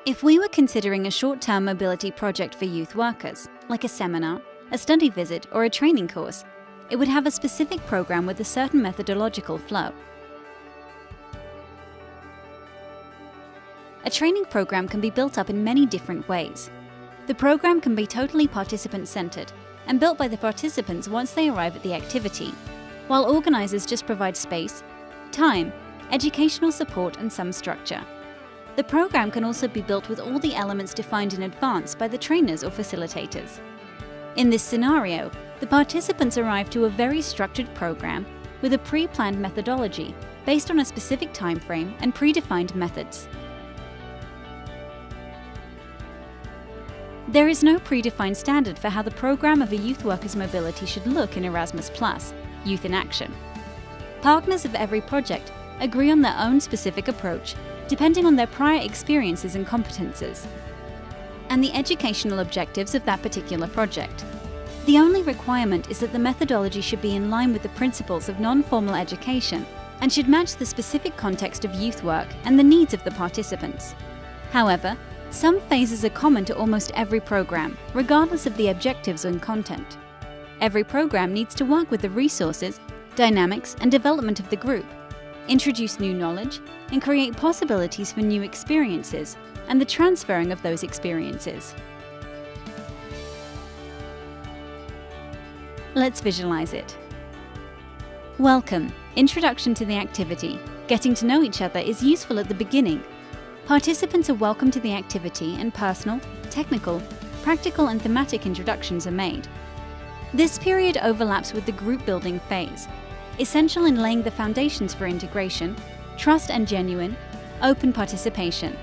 If we were considering a short-term mobility project for youth workers, like a seminar, a study visit, or a training course, it would have a specific program with a certain methodological flow. A training program can be built up in many different ways. The program can be totally participant-centered and built by the participants once they arrive at the activity, while organizers just provide space, time, educational support, and some structure. The program can also be built with all the elements defined in advance by the trainers or facilitators. In this scenario, the participants arrive to a very structured program with a pre-planned methodology based on a specific time frame and predefined methods. There is no predefined standard for how the program of a youth worker's mobility should look in Erasmus+, Youth in Action. Partners of every project agree on their own specific approach, depending on their prior experiences and competences, and the educational objectives of that particular project. The only requirement is that the methodology should be in line with the principles of non-formal education and should match the specific context of youth work and the needs of the participants. However, some phases are common to almost every program, regardless of the objectives and content. Every program needs to work with the resources, dynamics, and development of the group, introduce new knowledge, and create possibilities for new experiences and the transferring of those experiences. Let's visualize it. Welcome. Introduction to the activity. Getting to know each other is useful at the beginning. Participants are welcome to the activity and personal, technical, practical, and thematic introductions are made. This period overlaps with the group building phase, essential in laying the foundations for integration, trust, and genuine, open participation.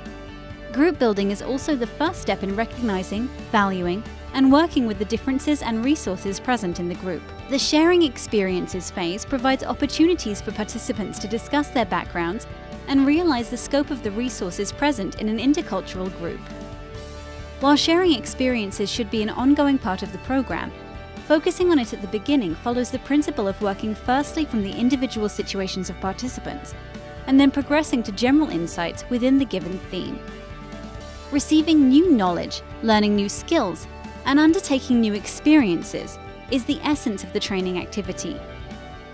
Group building is also the first step in recognizing, valuing, and working with the differences and resources present in the group. The sharing experiences phase provides opportunities for participants to discuss their backgrounds and realize the scope of the resources present in an intercultural group. While sharing experiences should be an ongoing part of the program, focusing on it at the beginning follows the principle of working firstly from the individual situations of participants, and then progressing to general insights within the given theme. Receiving new knowledge, learning new skills, and undertaking new experiences is the essence of the training activity.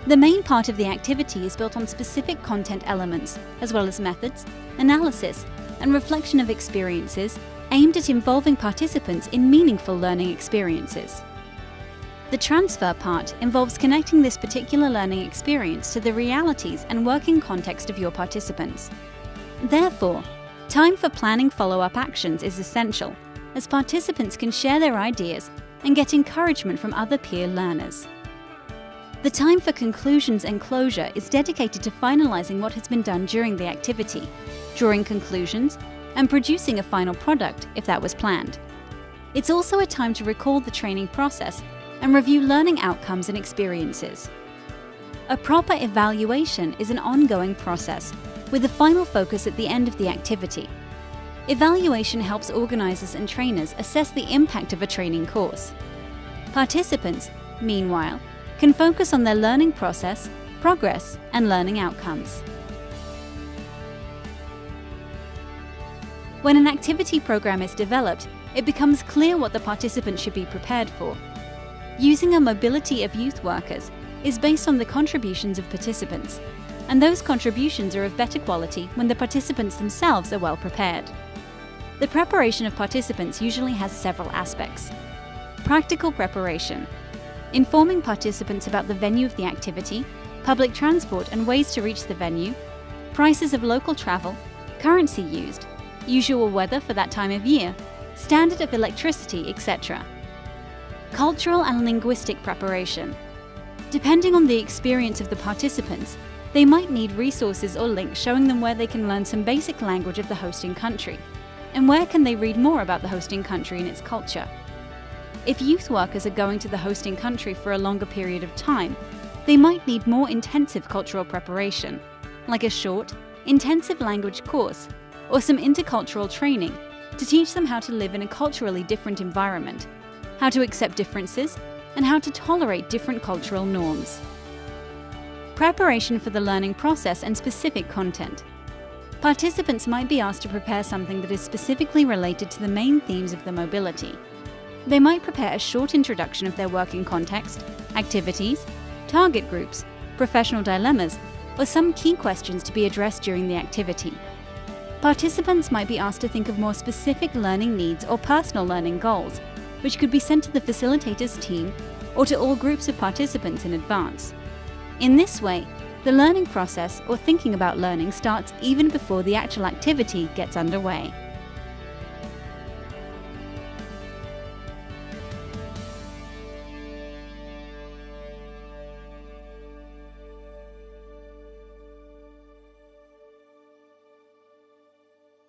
The main part of the activity is built on specific content elements, as well as methods, analysis, and reflection of experiences aimed at involving participants in meaningful learning experiences. The transfer part involves connecting this particular learning experience to the realities and working context of your participants. Therefore, time for planning follow-up actions is essential, as participants can share their ideas and get encouragement from other peer learners. The time for conclusions and closure is dedicated to finalizing what has been done during the activity, drawing conclusions, and producing a final product if that was planned. It's also a time to recall the training process and review learning outcomes and experiences. A proper evaluation is an ongoing process, with a final focus at the end of the activity. Evaluation helps organizers and trainers assess the impact of a training course. Participants, meanwhile, can focus on their learning process, progress, and learning outcomes. When an activity program is developed, it becomes clear what the participants should be prepared for. Using a mobility of youth workers is based on the contributions of participants, and those contributions are of better quality when the participants themselves are well prepared. The preparation of participants usually has several aspects. Practical preparation. Informing participants about the venue of the activity, public transport and ways to reach the venue, prices of local travel, currency used, usual weather for that time of year, standard of electricity, etc. Cultural and linguistic preparation. Depending on the experience of the participants, they might need resources or links showing them where they can learn some basic language of the hosting country, and where can they read more about the hosting country and its culture. If youth workers are going to the hosting country for a longer period of time, they might need more intensive cultural preparation, like a short, intensive language course or some intercultural training to teach them how to live in a culturally different environment, how to accept differences, and how to tolerate different cultural norms. Preparation for the learning process and specific content. Participants might be asked to prepare something that is specifically related to the main themes of the mobility. They might prepare a short introduction of their working context, activities, target groups, professional dilemmas, or some key questions to be addressed during the activity. Participants might be asked to think of more specific learning needs or personal learning goals, which could be sent to the facilitator's team or to all groups of participants in advance. In this way, the learning process or thinking about learning starts even before the actual activity gets underway.